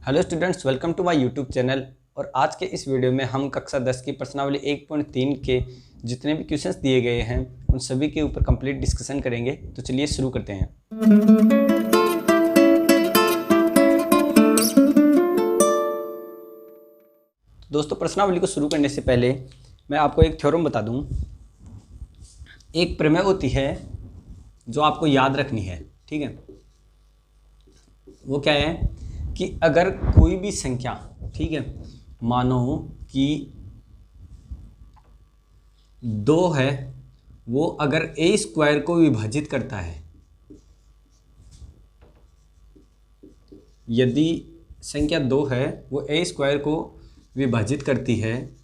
Hello students, welcome to my YouTube channel. और आज के इस वीडियो में हम कक्षा 10 की प्रश्नावली 1.3 के जितने भी क्वेश्चंस दिए गए हैं उन सभी के ऊपर कंप्लीट डिस्कशन करेंगे। तो चलिए शुरू करते हैं। दोस्तों, प्रश्नावली को शुरू करने से पहले मैं आपको एक थ्योरम बता दूं। एक प्रमेय होती है जो आपको याद रखनी है, ठीक है। वो क्या है कि अगर कोई भी संख्या, ठीक है, मानो कि 2 है, वो अगर ए स्क्वायर को विभाजित करता है, यदि संख्या 2 है वो ए स्क्वायर को विभाजित करती है,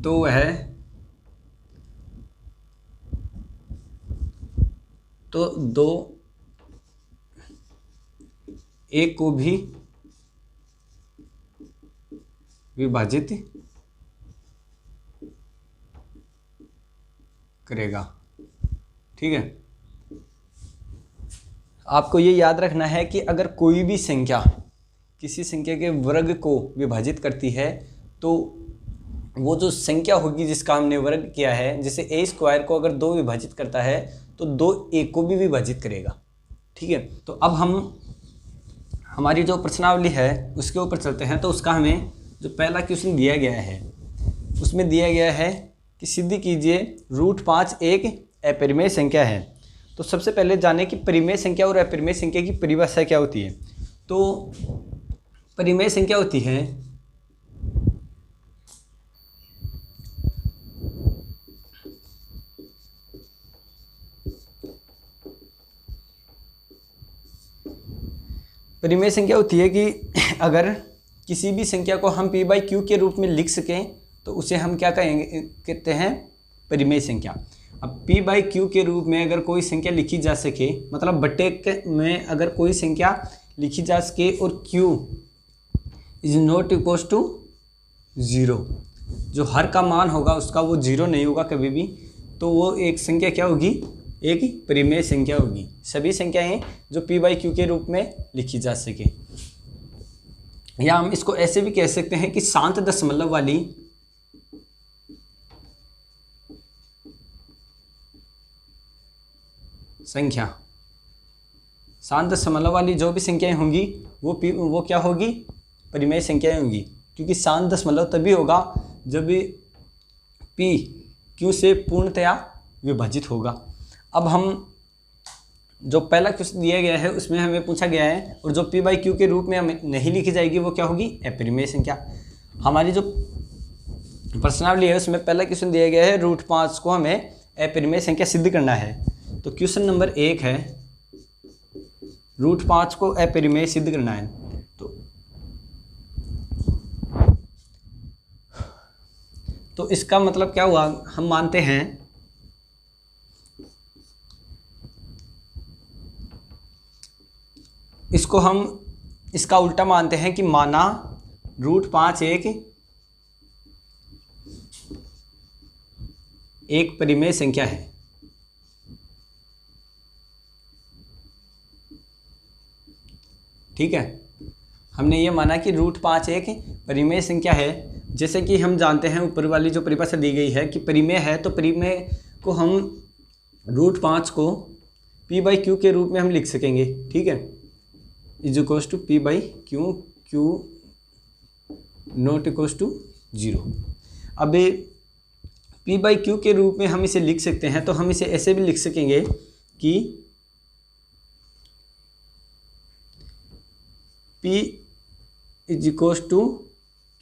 तो वह तो 2 ए को भी विभाजित करेगा, ठीक है। आपको ये याद रखना है कि अगर कोई भी संख्या किसी संख्या के वर्ग को विभाजित करती है तो वो जो संख्या होगी जिसका हमने वर्ग किया है, जैसे ए स्क्वायर को अगर 2 विभाजित करता है तो 2 ए को भी विभाजित करेगा, ठीक है। तो अब हम हमारी जो प्रश्नावली है उसके ऊपर चलते हैं। तो उसका हमें जो पहला क्वेश्चन दिया गया है उसमें दिया गया है कि सिद्ध कीजिए √5 एक अपरिमेय संख्या है। तो सबसे पहले जाने कि परिमेय संख्या और अपरिमेय संख्या की परिभाषा क्या होती है। तो परिमेय संख्या होती है परिमेय संख्या होती है कि अगर किसी भी संख्या को हम p/q के रूप में लिख सकें तो उसे हम क्या कहते हैं, परिमेय संख्या। अब p/q के रूप में अगर कोई संख्या लिखी जा सके, मतलब बट्टे में अगर कोई संख्या लिखी जा सके और q is not equals to 0, जो हर का मान होगा उसका वो 0 नहीं होगा कभी भी, तो वो एक संख्या क्या होगी, एक परिमेय संख्या होगी। सभी संख्याएं जो p/q के रूप में लिखी जा सके, या हम इसको ऐसे भी कह सकते हैं कि शांत दशमलव वाली संख्या, शांत दशमलव वाली जो भी संख्याएं होंगी वो क्या होगी, परिमेय संख्याएं होंगी। क्योंकि शांत दशमलव तभी होगा जब p q से पूर्णतया विभाजित होगा। अब हम जो पहला क्वेश्चन दिया गया है उसमें हमें पूछा गया है, और जो p/q के रूप में हमें नहीं लिखी जाएगी वो क्या होगी, अपरिमेय संख्या। हमारी जो प्रश्नावली है उसमें पहला क्वेश्चन दिया गया है √5 को हमें अपरिमेय संख्या सिद्ध करना है। तो क्वेश्चन नंबर 1 है √5 को अपरिमेय सिद्ध करना है। तो इसका मतलब क्या हुआ, हम मानते हैं इसको हम इसका उल्टा मानते हैं कि माना √5 एक परिमेय संख्या है, ठीक है। हमने ये माना कि √5 एक परिमेय संख्या है। जैसे कि हम जानते हैं ऊपर वाली जो परिभाषा दी गई है कि परिमेय है, तो परिमेय को हम √5 को p/q के रूप में हम लिख सकेंगे, ठीक है, is equals to p/q, q not equals to 0। अब p/q के रूप में हम इसे लिख सकते हैं, तो हम इसे ऐसे भी लिख सकेंगे कि p is equals to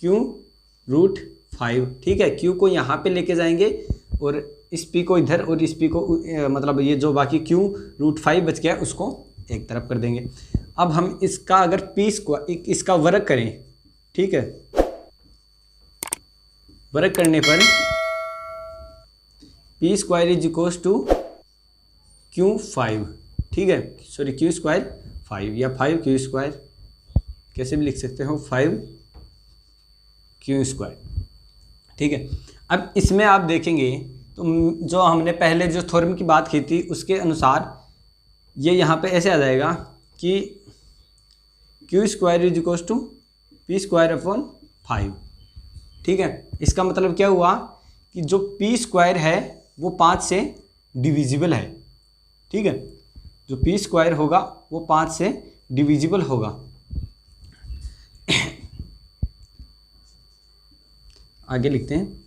q √5, ठीक है। q को यहाँ पे लेके जाएंगे और इस p को इधर, और इस p को मतलब ये जो बाकी q √5 बच गया उसको एक तरफ कर देंगे। अब हम इसका अगर इसका वर्ग करें, ठीक है, वर्ग करने पर p² is equals to q5, ठीक है, सॉरी q² 5 या 5q², कैसे भी लिख सकते हो, 5q²। ठीक है। अब इसमें आप देखेंगे तो जो हमने पहले जो थ्योरम की बात की थी उसके अनुसार ये यहाँ पे ऐसे आ जाएगा कि Q square is equal to P square upon 5। ठीक है, इसका मतलब क्या हुआ कि जो पी स्क्वायर है वो 5 से डिविजिबल है। ठीक है, जो पी स्क्वायर होगा वो 5 से डिविजिबल होगा। आगे लिखते हैं,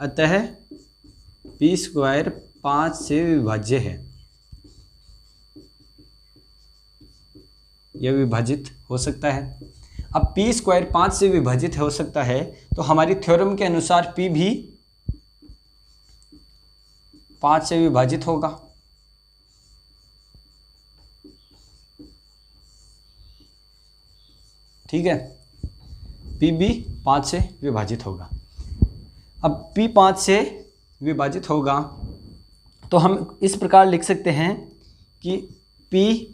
अतः पी स्क्वायर 5 से विभाज्य है। यह विभाजित हो सकता है। अब पी स्क्वायर 5 से विभाजित हो सकता है तो हमारी थ्योरम के अनुसार पी भी 5 से विभाजित होगा। ठीक है, पी भी 5 से विभाजित होगा। अब पी 5 से विभाजित होगा तो हम इस प्रकार लिख सकते हैं कि पी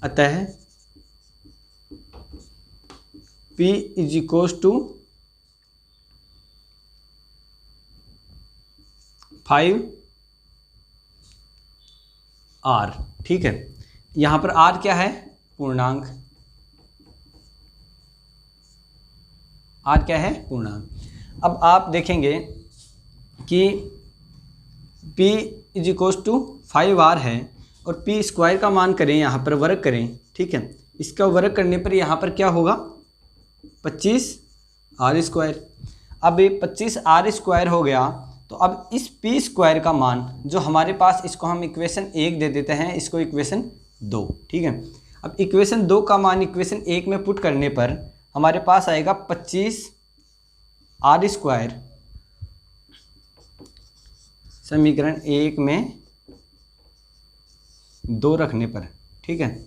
अतः P is equals to 5R। ठीक है, यहाँ पर R क्या है? पूर्णांक। R क्या है? पूर्णांक। अब आप देखेंगे कि P is equals to 5R है और P स्क्वायर का मान करें, यहाँ पर वर्ग करें। ठीक है, इसका वर्ग करने पर यहाँ पर क्या होगा? 25R square. अब ये 25R स्क्वायर हो गया तो अब इस P स्क्वायर का मान जो हमारे पास, इसको हम इक्वेशन 1 दे देते हैं, इसको इक्वेशन 2। ठीक है, अब इक्वेशन 2 का मान इक्वेशन 1 में पुट करने पर हमारे पास आएगा 25R स्क्वायर समीकरण 1 में 2 रखने पर। ठीक है,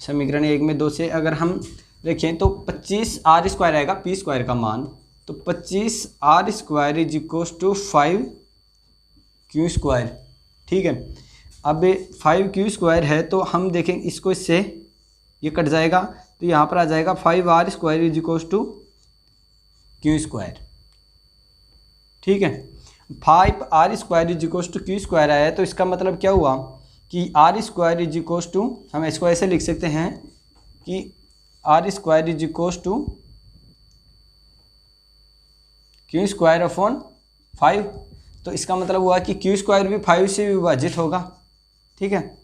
समीकरण 1 में 2 से अगर हम देखें तो 25R स्क्वायर आएगा पी स्क्वायर का मान, तो 25R square is equal to 5Q square. ठीक है, अब 5Q स्क्वायर है तो हम देखें इसको, इससे ये कट जाएगा तो यहाँ पर आ जाएगा 5R square is equal to Q square. ठीक है, 5R square is equal to Q square आया है तो इसका मतलब क्या हुआ कि R square is equal to, हम इसको ऐसे लिख सकते हैं कि R square is equal to Q square upon 5। तो इसका मतलब हुआ कि Q स्क्वायर भी 5 से विभाजित होगा। ठीक है,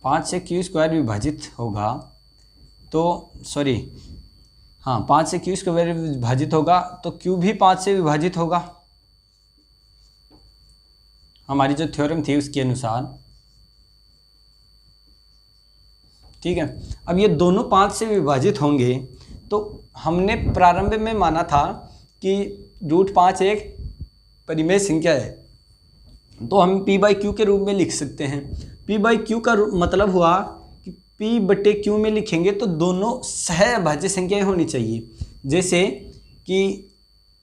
पाँच से Q स्क्वायर विभाजित होगा तो सॉरी, हाँ 5 से Q स्क्वायर विभाजित होगा तो Q भी 5 से विभाजित होगा हमारी जो थ्योरम थी उसके अनुसार। ठीक है, अब ये दोनों 5 से विभाजित होंगे तो हमने प्रारंभ में माना था कि √5 एक परिमेय संख्या है, तो हम P/Q के रूप में लिख सकते हैं। P/Q का मतलब हुआ कि P/Q में लिखेंगे तो दोनों सहअभाज्य संख्याएं होनी चाहिए। जैसे कि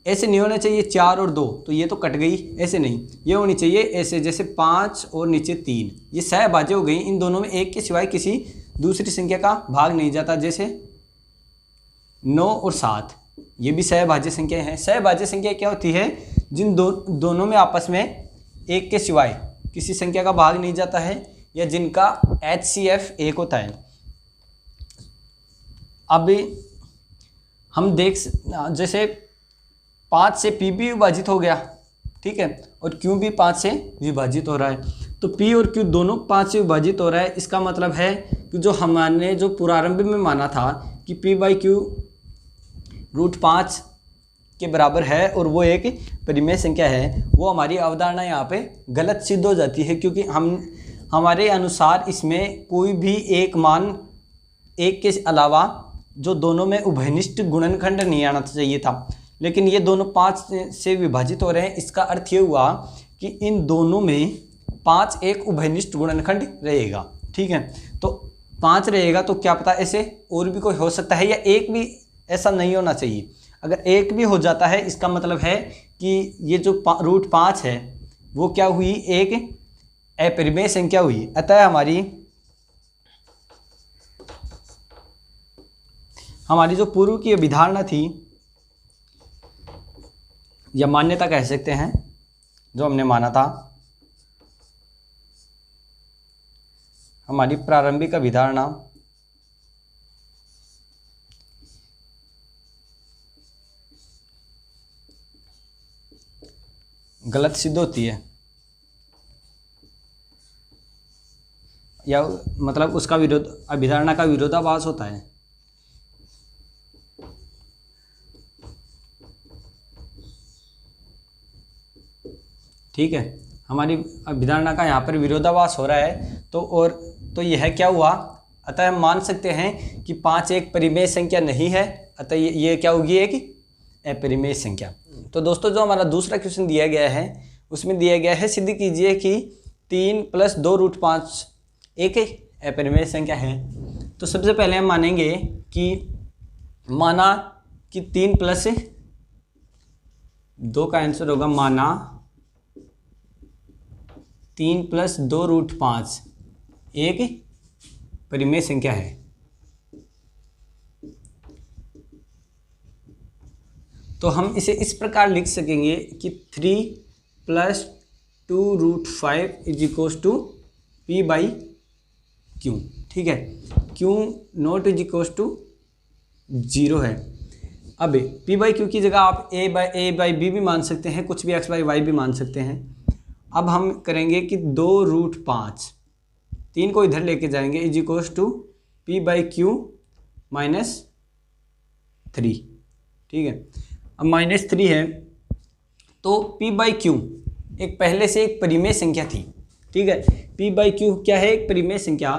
ऐसे नहीं होना चाहिए 4 और 2, तो ये तो कट गई, ऐसे नहीं, ये होनी चाहिए ऐसे, जैसे 5 और नीचे 3, ये सहअभाज्य हो गई। इन दोनों में एक के सिवाय किसी दूसरी संख्या का भाग नहीं जाता, जैसे 9 और 7, ये भी सहअभाज्य संख्या है। सहअभाज्य संख्या क्या होती है? जिन दोनों में आपस में एक के सिवाय किसी संख्या का भाग नहीं जाता है या जिनका HCF 1 होता है। अब हम जैसे 5 से P भी विभाजित हो गया, ठीक है, और Q भी 5 से विभाजित हो रहा है, तो P और Q दोनों 5 से विभाजित हो रहा है। इसका मतलब है कि जो हमने जो प्रारंभ में माना था कि P/Q √5 के बराबर है और वो एक परिमेय संख्या है, वो हमारी अवधारणा यहाँ पे गलत सिद्ध हो जाती है, क्योंकि हमारे अनुसार इसमें कोई भी एक मान, एक के अलावा जो दोनों में उभयनिष्ठ गुणनखंड नहीं आना चाहिए था, लेकिन ये दोनों 5 से विभाजित हो रहे हैं। इसका अर्थ ये हुआ कि इन दोनों में 5 एक उभयनिष्ठ गुणनखंड रहेगा। ठीक है, तो 5 रहेगा तो क्या पता ऐसे और भी कोई हो सकता है, या एक भी ऐसा नहीं होना चाहिए। अगर एक भी हो जाता है इसका मतलब है कि ये जो √5 है वो क्या हुई, एक अपरिमेय संख्या हुई। अतः हमारी जो पूर्व की अभिधारणा थी या मान्यता कह सकते हैं, जो हमने माना था, हमारी प्रारंभिक अभिधारणा गलत सिद्ध होती है, या मतलब उसका विरोध, अभिधारणा का विरोधाभास होता है। ठीक है, हमारी अभिधारणा का यहाँ पर विरोधाभास हो रहा है, तो यह क्या हुआ, अतः हम मान सकते हैं कि 5 एक परिमेय संख्या नहीं है, अतः ये क्या होगी, एक अपरिमेय संख्या। तो दोस्तों जो हमारा दूसरा क्वेश्चन दिया गया है उसमें दिया गया है, सिद्ध कीजिए कि 3 + 2√5 एक अपरिमेय संख्या है। तो सबसे पहले हम मानेंगे कि माना कि 3 + 2 का आंसर होगा, माना 3 + 2√5 एक परिमेय संख्या है। तो हम इसे इस प्रकार लिख सकेंगे कि 3 + 2√5 = p/q। ठीक है, q ≠ 0 है। अब p/q की जगह आप a/b भी मान सकते हैं, कुछ भी x/y भी मान सकते हैं। अब हम करेंगे कि 2√5, 3 को इधर लेके जाएंगे, = p/q - 3। ठीक है, अब -3 है, तो p/q एक पहले से एक परिमेय संख्या थी। ठीक है, p/q क्या है, एक परिमेय संख्या,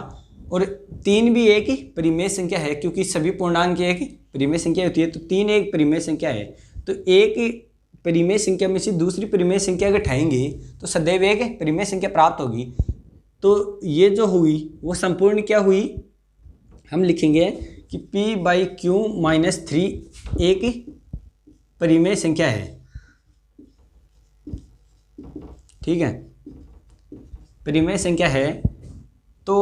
और 3 भी एक परिमेय संख्या है, क्योंकि सभी पूर्णांक एक परिमेय संख्या होती है, तो 3 एक परिमेय संख्या है। तो एक परिमेय संख्या में से दूसरी परिमेय संख्या अगर उठाएंगे तो सदैव एक परिमेय संख्या प्राप्त होगी। तो ये जो हुई वो संपूर्ण क्या हुई, हम लिखेंगे कि p/q - 3 एक परिमेय संख्या है। ठीक है, परिमेय संख्या है, तो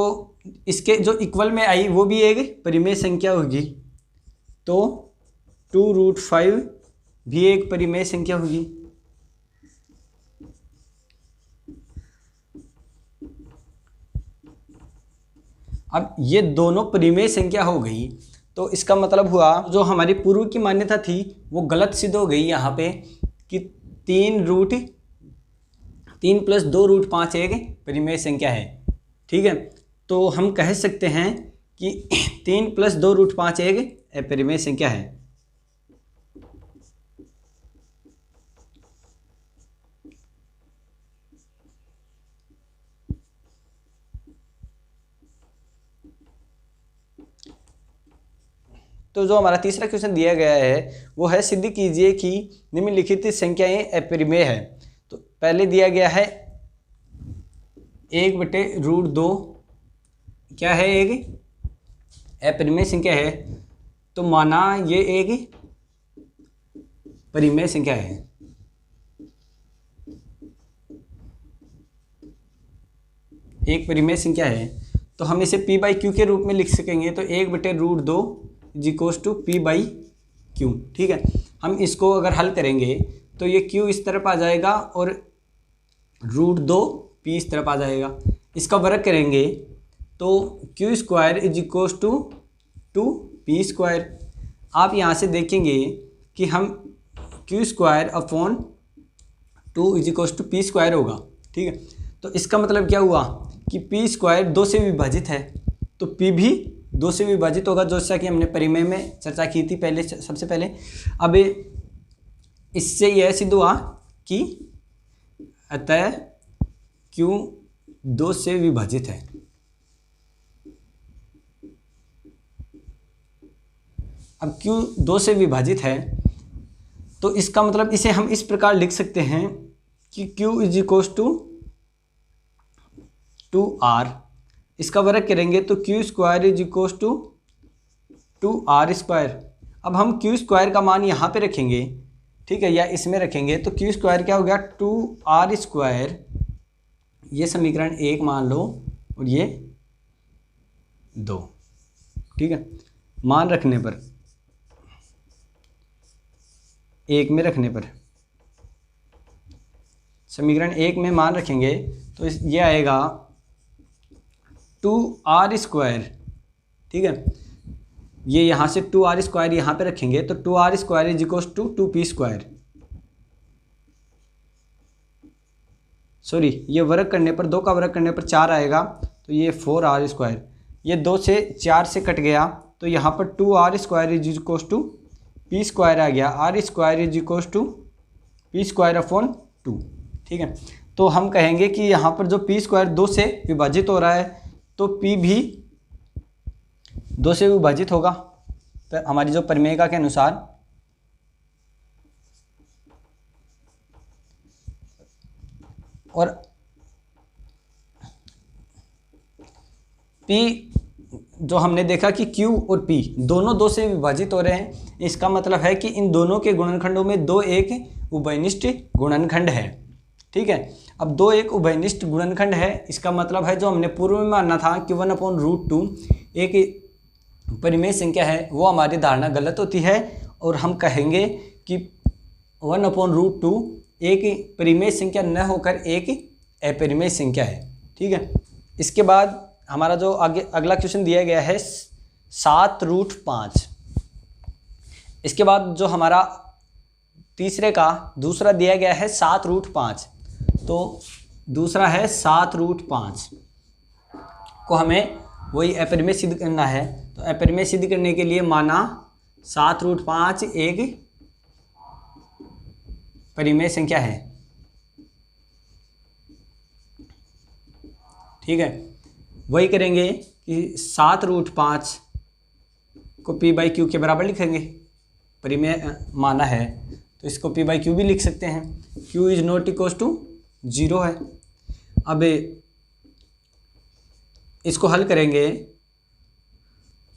इसके जो इक्वल में आई वो भी एक परिमेय संख्या होगी, तो 2√5 भी एक परिमेय संख्या होगी। अब ये दोनों परिमेय संख्या हो गई, तो इसका मतलब हुआ जो हमारी पूर्व की मान्यता थी वो गलत सिद्ध हो गई यहाँ पे, कि 3 + 2√5 एक परिमेय संख्या है। ठीक है, तो हम कह सकते हैं कि 3 + 2√5 एक अपरिमेय संख्या है। तो जो हमारा तीसरा क्वेश्चन दिया गया है वो है, सिद्ध कीजिए कि निम्नलिखित संख्याएं अपरिमेय है। तो पहले दिया गया है 1/√2 क्या है, एक अपरिमेय संख्या है, तो माना ये एक परिमेय संख्या है। एक परिमेय संख्या है, तो हम इसे p/q के रूप में लिख सकेंगे, तो 1/√2 = p/q। ठीक है, हम इसको अगर हल करेंगे तो ये q इस तरफ आ जाएगा और √2 p इस तरफ आ जाएगा। इसका वर्ग करेंगे तो q² = 2p²। आप यहाँ से देखेंगे कि हम q² / 2 = p² होगा। ठीक है, तो इसका मतलब क्या हुआ कि p² 2 से विभाजित है, तो p भी 2 से विभाजित होगा, जैसा कि हमने परिमेय में चर्चा की थी पहले, सबसे पहले। अब इससे यह सिद्ध हुआ कि अतः q 2 से विभाजित है। अब q 2 से विभाजित है, तो इसका मतलब इसे हम इस प्रकार लिख सकते हैं कि q = 2r। इसका वर्ग करेंगे तो q² = 2r²। अब हम q² का मान यहाँ पे रखेंगे, ठीक है, या इसमें रखेंगे तो क्यू स्क्वायर क्या हो गया 2r², ये समीकरण 1 मान लो और ये 2। ठीक है, मान रखने पर 1 में रखने पर समीकरण 1 में मान रखेंगे तो ये आएगा 2r²। ठीक है, ये यहाँ से 2r² यहाँ पे रखेंगे तो 2r² is to 2p²। Sorry, ये वर्ग करने पर 2 का वर्ग करने पर 4 आएगा तो ये 4r²। ये 2 से 4 से कट गया तो यहाँ पर 2r² इज टू p² आ गया। r² is to p²/2। ठीक है, तो हम कहेंगे कि यहाँ पर जो p² 2 से विभाजित हो रहा है तो p भी 2 से विभाजित होगा, तो हमारी जो प्रमेय के अनुसार। और p जो हमने देखा कि q और p दोनों 2 से विभाजित हो रहे हैं, इसका मतलब है कि इन दोनों के गुणनखंडों में 2 एक उभयनिष्ठ गुणनखंड है। ठीक है, अब 2 एक उभयनिष्ठ गुणनखंड है, इसका मतलब है जो हमने पूर्व में माना था कि 1/√2 एक परिमेय संख्या है, वो हमारी धारणा गलत होती है और हम कहेंगे कि 1/√2 एक परिमेय संख्या न होकर एक अपरिमेय संख्या है। ठीक है, इसके बाद हमारा जो आगे अगला क्वेश्चन दिया गया है 7√5। इसके बाद जो हमारा तीसरे का दूसरा दिया गया है 7√5, तो दूसरा है 7√5 को हमें वही अपरिमेय सिद्ध करना है। तो अपरिमेय सिद्ध करने के लिए माना 7√5 एक परिमेय संख्या है। ठीक है, वही करेंगे कि 7√5 को p/q के बराबर लिखेंगे, परिमेय माना है तो इसको p/q भी लिख सकते हैं। q is not equal to 0 है। अब इसको हल करेंगे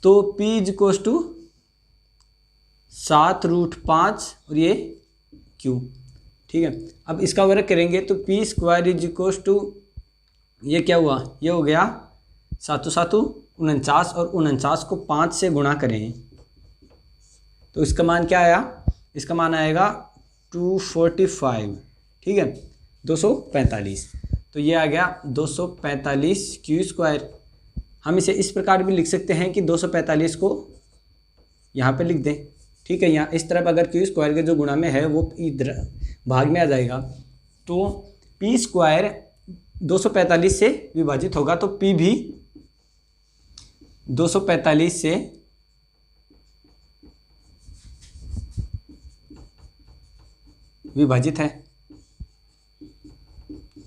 तो p इज इक्वल टू 7√5 और ये q। ठीक है, अब इसका वर्ग करेंगे तो p² इज इक्वल टू ये क्या हुआ, ये हो गया 7 7 49 और 49 को 5 से गुणा करें तो इसका मान क्या आया, इसका मान आएगा 245। ठीक है, 245, तो ये आ गया 245 q²। हम इसे इस प्रकार भी लिख सकते हैं कि 245 को यहाँ पे लिख दें। ठीक है, यहाँ इस तरफ अगर q² के जो गुणा में है वो इधर भाग में आ जाएगा तो p² 245 से विभाजित होगा तो p भी 245 से विभाजित है।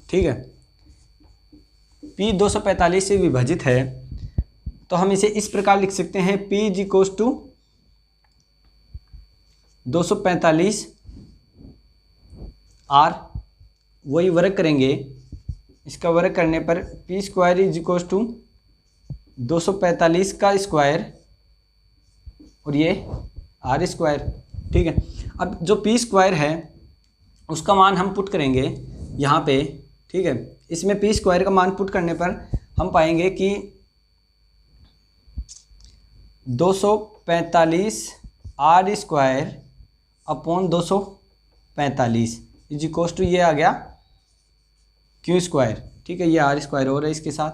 ठीक है, p 245 से विभाजित है तो हम इसे इस प्रकार लिख सकते हैं p is equal to 245 r, वही वर्ग करेंगे, इसका वर्ग करने पर p² इज इक्वल टू 245 का स्क्वायर और ये r²। ठीक है, अब जो p² है उसका मान हम पुट करेंगे यहाँ पे। ठीक है, इसमें p² का मान पुट करने पर हम पाएंगे कि 245 r² upon 245 is equal to ये आ गया q²। ठीक है, ये r² हो रहा है इसके साथ।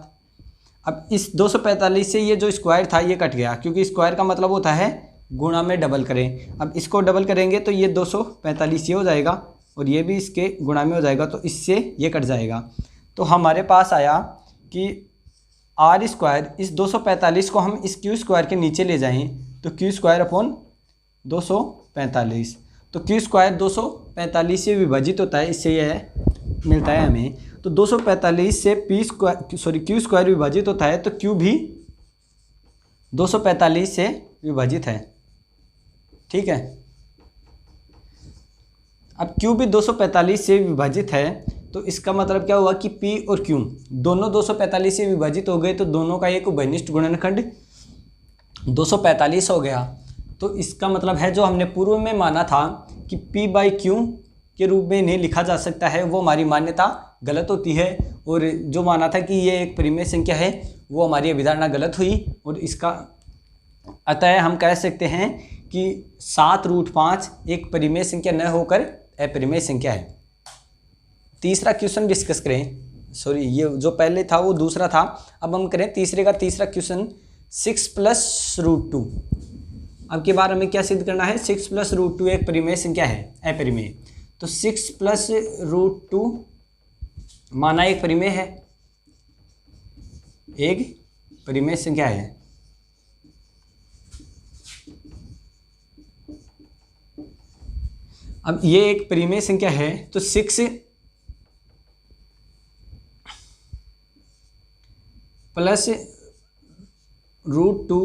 अब इस 245 से ये जो स्क्वायर था ये कट गया, क्योंकि स्क्वायर का मतलब होता है गुणा में डबल करें। अब इसको डबल करेंगे तो ये 245 ये हो जाएगा और ये भी इसके गुणा में हो जाएगा, तो इससे ये कट जाएगा। तो हमारे पास आया कि r² इस 245 को हम इस q² के नीचे ले जाएं तो q² अपॉन 245, तो q² 245 से विभाजित होता है, इससे यह मिलता है हमें। तो 245 से q² विभाजित होता है तो q भी 245 से विभाजित है। ठीक है, अब q भी 245 से विभाजित है तो इसका मतलब क्या हुआ कि p और q दोनों 245 से विभाजित हो गए, तो दोनों का एक उभयनिष्ठ गुणनखंड 245 हो गया। तो इसका मतलब है जो हमने पूर्व में माना था कि P बाई Q के रूप में इन्हें लिखा जा सकता है, वो हमारी मान्यता गलत होती है। और जो माना था कि ये एक परिमेय संख्या है, वो हमारी अभिधारणा गलत हुई। और इसका अतः हम कह सकते हैं कि 7√5 एक परिमेय संख्या न होकर अपरिमेय संख्या है। तीसरा क्वेश्चन डिस्कस करें। सॉरी, ये जो पहले था वो दूसरा था, अब हम करें तीसरे का तीसरा क्वेश्चन। 6 + √2। अब की बार हमें क्या सिद्ध करना है? 6 + √2 एक परिमेय संख्या है, अपरिमेय। तो 6 + √2 माना एक परिमेय है, एक परिमेय संख्या है। अब ये एक परिमेय संख्या है, तो 6 + √2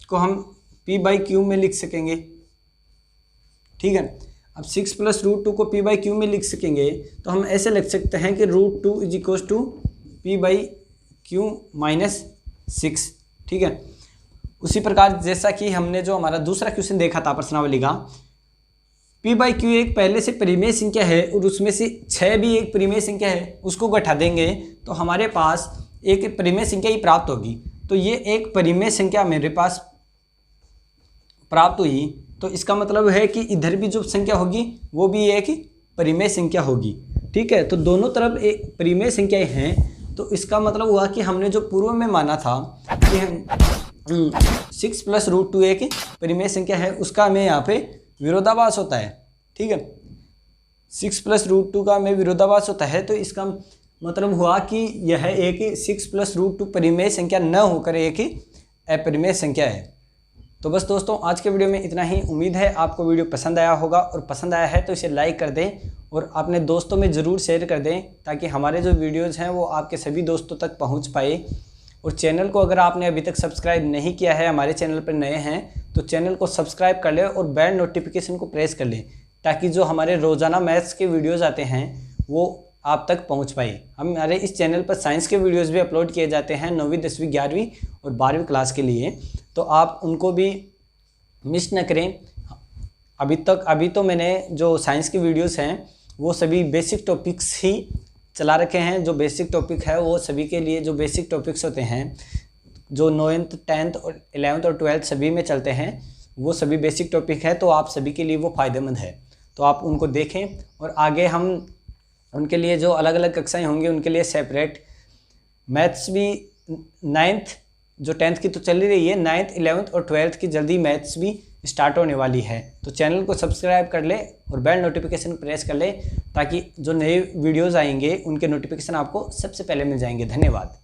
को हम P बाई Q में लिख सकेंगे। ठीक है, अब 6 + √2 को P बाई Q में लिख सकेंगे, तो हम ऐसे लिख सकते हैं कि √2 = P बाई Q - 6। ठीक है, उसी प्रकार जैसा कि हमने जो हमारा दूसरा क्वेश्चन देखा था प्रश्नावली का, P बाई Q एक पहले से परिमेय संख्या है और उसमें से 6 भी एक परिमेय संख्या है, उसको घटा देंगे तो हमारे पास एक परिमेय संख्या ही प्राप्त होगी। तो ये एक परिमेय संख्या मेरे पास प्राप्त हुई, तो इसका मतलब है कि इधर भी जो संख्या होगी वो भी एक परिमेय संख्या होगी। ठीक है, तो दोनों तरफ एक परिमेय संख्याएं हैं। तो इसका मतलब हुआ कि हमने जो पूर्व में माना था कि 6 + √2 एक परिमेय संख्या है, उसका हमें यहाँ पे विरोधाभास होता है। ठीक है, 6 + √2 का हमें विरोधाभास होता है, तो इसका मतलब हुआ कि यह एक 6 + √2 परिमेय संख्या न होकर एक अपरिमेय संख्या है। तो बस दोस्तों, आज के वीडियो में इतना ही। उम्मीद है आपको वीडियो पसंद आया होगा, और पसंद आया है तो इसे लाइक कर दें और अपने दोस्तों में ज़रूर शेयर कर दें, ताकि हमारे जो वीडियोज़ हैं वो आपके सभी दोस्तों तक पहुँच पाए। और चैनल को अगर आपने अभी तक सब्सक्राइब नहीं किया है, हमारे चैनल पर नए हैं, तो चैनल को सब्सक्राइब कर लें और बेल नोटिफिकेशन को प्रेस कर लें, ताकि जो हमारे रोज़ाना मैथ्स के वीडियोज़ आते हैं वो आप तक पहुंच पाए। हमारे इस चैनल पर साइंस के वीडियोस भी अपलोड किए जाते हैं 9वीं 10वीं 11वीं और 12वीं क्लास के लिए, तो आप उनको भी मिस न करें। अभी तो मैंने जो साइंस के वीडियोस हैं वो सभी बेसिक टॉपिक्स ही चला रखे हैं। जो बेसिक टॉपिक है वो सभी के लिए, जो बेसिक टॉपिक्स होते हैं जो 9th 10th और 11th और 12th सभी में चलते हैं, वो सभी बेसिक टॉपिक है, तो आप सभी के लिए वो फ़ायदेमंद है। तो आप उनको देखें, और आगे हम उनके लिए जो अलग अलग कक्षाएं होंगी उनके लिए सेपरेट मैथ्स भी 9th जो 10th की तो चल ही रही है, 9th 11th और 12th की जल्दी मैथ्स भी स्टार्ट होने वाली है। तो चैनल को सब्सक्राइब कर ले और बेल नोटिफिकेशन प्रेस कर ले, ताकि जो नए वीडियोज़ आएंगे उनके नोटिफिकेशन आपको सबसे पहले मिल जाएंगे। धन्यवाद।